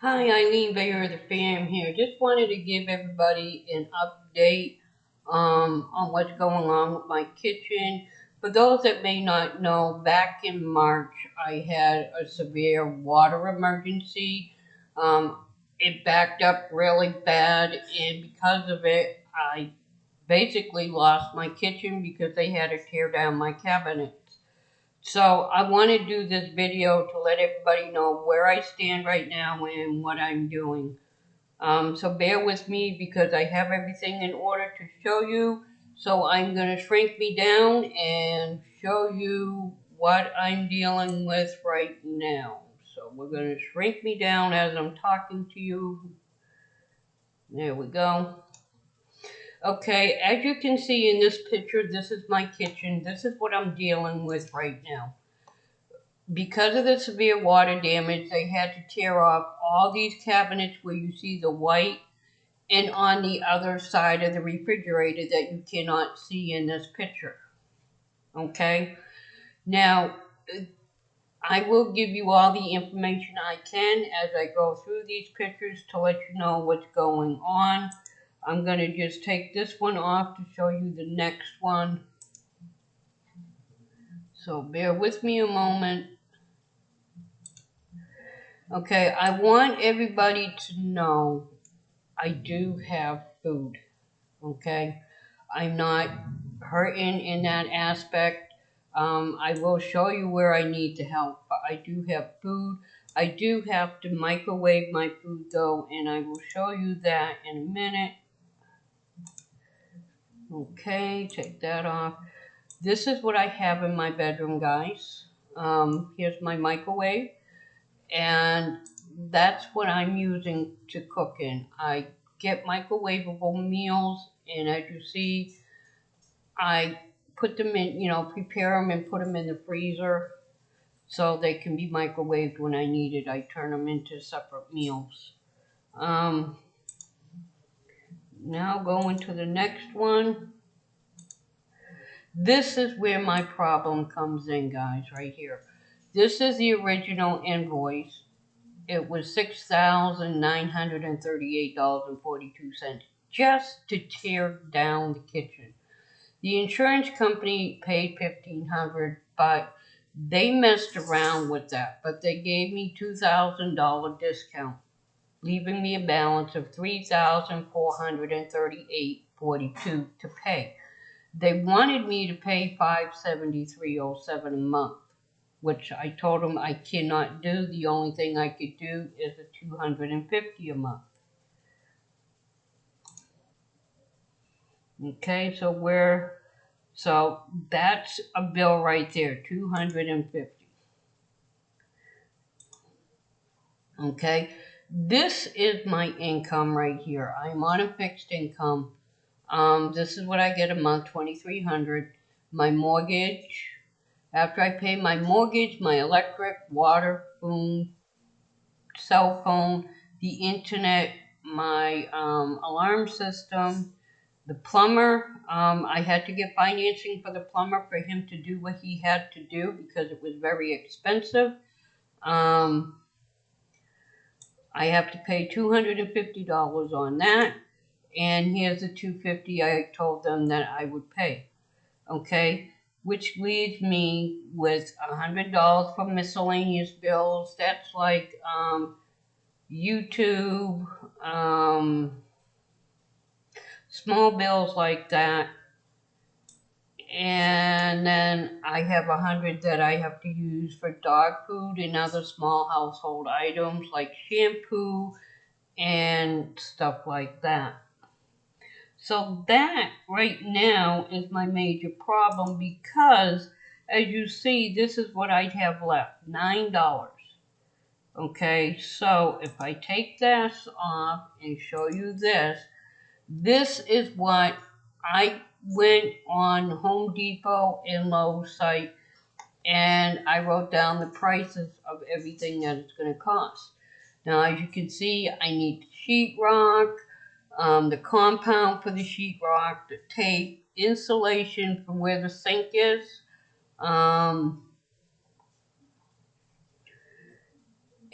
Hi, Eileen Veilleux The Fam here. Just wanted to give everybody an update on what's going on with my kitchen. For those that may not know, back in March I had a severe water emergency. It backed up really bad, and because of it, I basically lost my kitchen because they had to tear down my cabinets. So I want to do this video to let everybody know where I stand right now and what I'm doing. So bear with me because I have everything in order to show you. So I'm going to shrink me down and show you what I'm dealing with right now. So we're going to shrink me down as I'm talking to you. There we go. Okay, as you can see in this picture, this is my kitchen. This is what I'm dealing with right now. Because of the severe water damage, they had to tear off all these cabinets where you see the white and on the other side of the refrigerator that you cannot see in this picture. Okay? Now, I will give you all the information I can as I go through these pictures to let you know what's going on. I'm going to just take this one off to show you the next one. So bear with me a moment. Okay, I want everybody to know I do have food, okay? I'm not hurting in that aspect. I will show you where I need to help, but I do have food. I do have to microwave my food though, and I will show you that in a minute. Okay, take that off. This is what I have in my bedroom, guys. Here's my microwave, and that's what I'm using to cook in. I get microwavable meals, and as you see, I put them in, prepare them and put them in the freezer so they can be microwaved when I need it. I turn them into separate meals. Um, Now going to the next one. This is where my problem comes in, guys, right here. This is the original invoice. It was $6,938.42 just to tear down the kitchen. The insurance company paid $1,500, but they messed around with that. But they gave me $2,000 discount, leaving me a balance of $3,438.42 to pay. They wanted me to pay $573.07 a month, which I told them I cannot do. The only thing I could do is a $250 a month. Okay, so that's a bill right there, $250. Okay, this is my income right here. I'm on a fixed income. This is what I get a month, $2,300. My mortgage. After I pay my mortgage, my electric, water, phone, cell phone, the internet, my alarm system, the plumber. I had to get financing for the plumber for him to do what he had to do because it was very expensive. I have to pay $250 on that, and here's the $250 I told them that I would pay. Okay, which leaves me with $100 for miscellaneous bills. That's like YouTube, small bills like that. And then I have $100 that I have to use for dog food and other small household items like shampoo and stuff like that. So that right now is my major problem because, as you see, this is what I'd have left, $9. Okay, so if I take this off and show you this, this is what I went on Home Depot and Lowe's site, and I wrote down the prices of everything that it's going to cost. Now, as you can see, I need sheetrock, the compound for the sheetrock, the tape, insulation from where the sink is,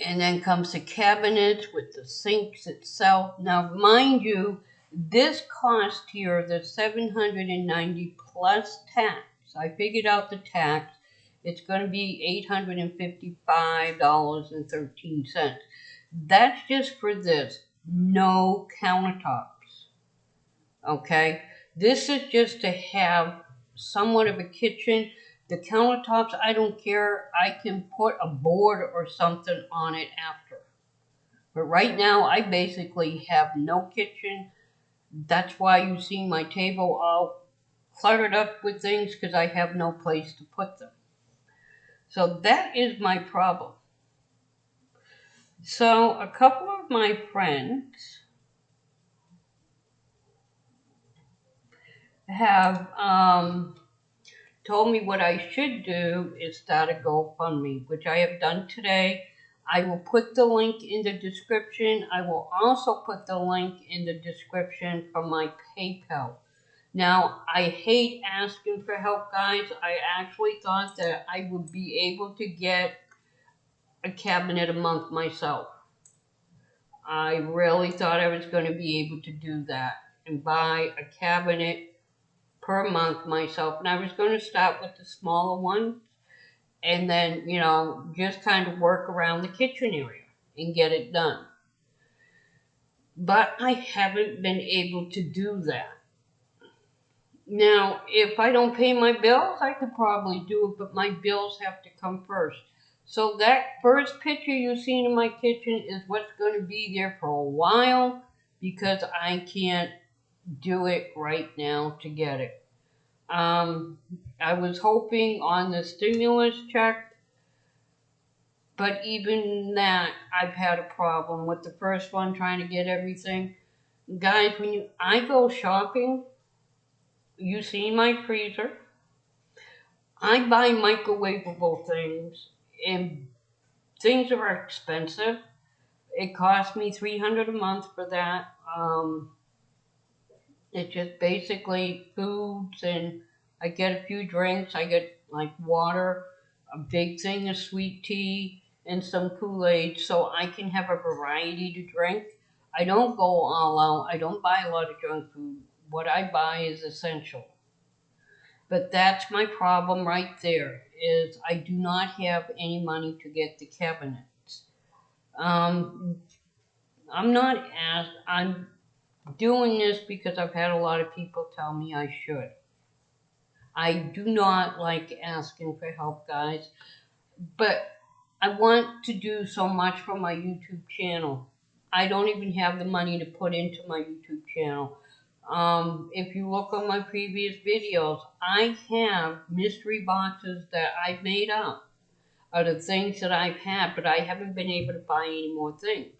And then comes the cabinets with the sinks itself. Now, mind you, this cost here, the $790 plus tax. I figured out the tax. It's going to be $855.13. That's just for this. No countertops. Okay? This is just to have somewhat of a kitchen. The countertops, I don't care. I can put a board or something on it after. But right now, I basically have no kitchen. That's why you see my table all cluttered up with things, because I have no place to put them. So that is my problem. So a couple of my friends have told me what I should do is start a GoFundMe, which I have done today. I will put the link in the description. I will also put the link in the description for my PayPal. Now, I hate asking for help, guys. I actually thought that I would be able to get a cabinet a month myself. I really thought I was going to be able to do that and buy a cabinet per month myself. And I was going to start with the smaller one and then, just kind of work around the kitchen area and get it done. But I haven't been able to do that. Now, if I don't pay my bills, I could probably do it, but my bills have to come first. So that first picture you've seen in my kitchen is what's going to be there for a while, because I can't do it right now to get it. I was hoping on the stimulus check, but even that, I've had a problem with the first one trying to get everything. Guys, when I go shopping, you see my freezer. I buy microwaveable things, and things are expensive. It costs me $300 a month for that. It's just basically foods, and I get a few drinks. I get like water, a big thing of sweet tea, and some Kool-Aid, so I can have a variety to drink. I don't go all out. I don't buy a lot of junk food. What I buy is essential. But that's my problem right there, is I do not have any money to get the cabinets. I'm doing this because I've had a lot of people tell me I should. I do not like asking for help, guys, but I want to do so much for my YouTube channel. I don't even have the money to put into my YouTube channel. If you look on my previous videos, I have mystery boxes that I've made up out of things that I've had, but I haven't been able to buy any more things.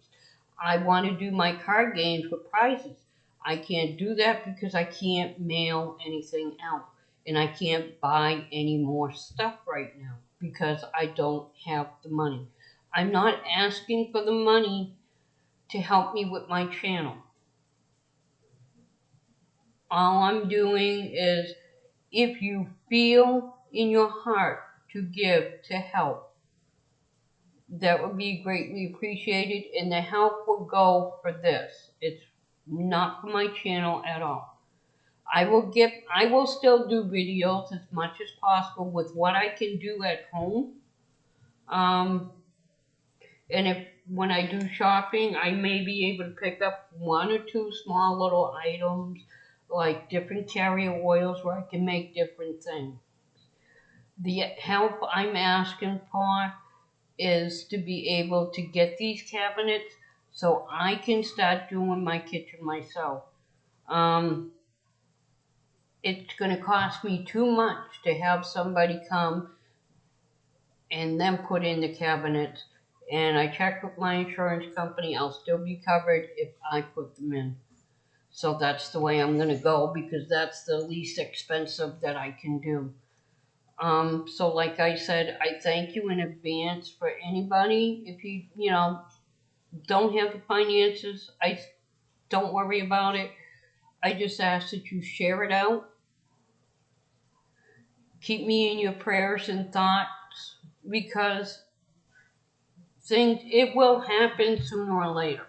I want to do my card games with prizes. I can't do that because I can't mail anything out, and I can't buy any more stuff right now because I don't have the money. I'm not asking for the money to help me with my channel. All I'm doing is, if you feel in your heart to give, to help, that would be greatly appreciated, and the help will go for this. It's not for my channel at all. I will still do videos as much as possible with what I can do at home. And when I do shopping, I may be able to pick up one or two small little items, like different carrier oils where I can make different things. The help I'm asking for is to be able to get these cabinets so I can start doing my kitchen myself. It's going to cost me too much to have somebody come and then put in the cabinets. And I checked with my insurance company, I'll still be covered if I put them in. So that's the way I'm going to go, because that's the least expensive that I can do. So like I said, I thank you in advance for anybody. If you don't have the finances, don't worry about it. I just ask that you share it out. Keep me in your prayers and thoughts, because things, it will happen sooner or later.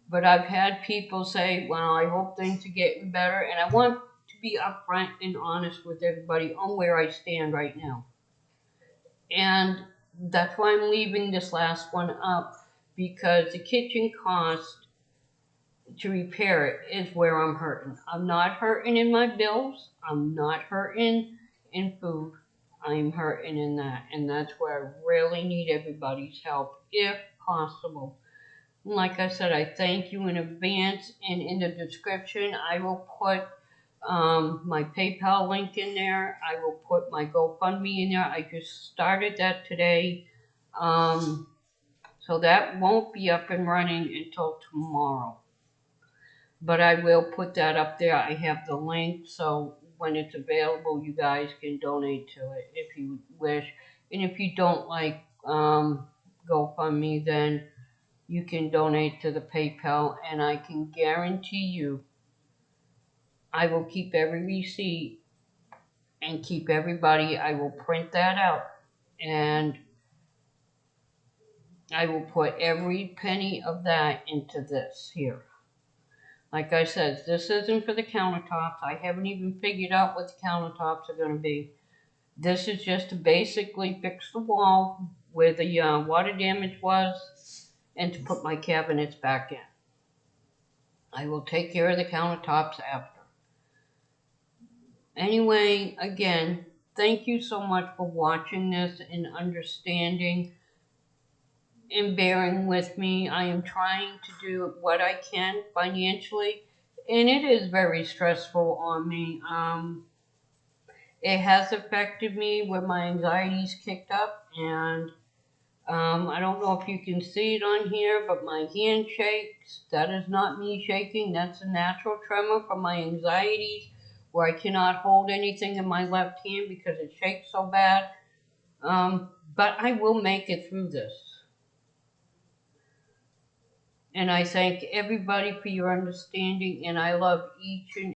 But I've had people say, well, I hope things are getting better. And I want to be upfront and honest with everybody on where I stand right now. And that's why I'm leaving this last one up, because the kitchen cost to repair it is where I'm hurting. I'm not hurting in my bills. I'm not hurting in food. I'm hurting in that. And that's where I really need everybody's help, if possible. Like I said, I thank you in advance, and in the description, I will put my PayPal link in there. I will put my GoFundMe in there. I just started that today, so that won't be up and running until tomorrow. But I will put that up there. I have the link, so when it's available, you guys can donate to it if you wish. And if you don't like GoFundMe, then you can donate to the PayPal, and I can guarantee you I will keep every receipt and keep everybody. I will print that out, and I will put every penny of that into this here. Like I said, this isn't for the countertops. I haven't even figured out what the countertops are going to be. This is just to basically fix the wall where the water damage was, and to put my cabinets back in. I will take care of the countertops after. Anyway, again, thank you so much for watching this and understanding and bearing with me. I am trying to do what I can financially, and it is very stressful on me. It has affected me where my anxiety's kicked up, and I don't know if you can see it on here, but my hand shakes. That is not me shaking. That's a natural tremor from my anxieties, where I cannot hold anything in my left hand because it shakes so bad. But I will make it through this. And I thank everybody for your understanding, and I love each and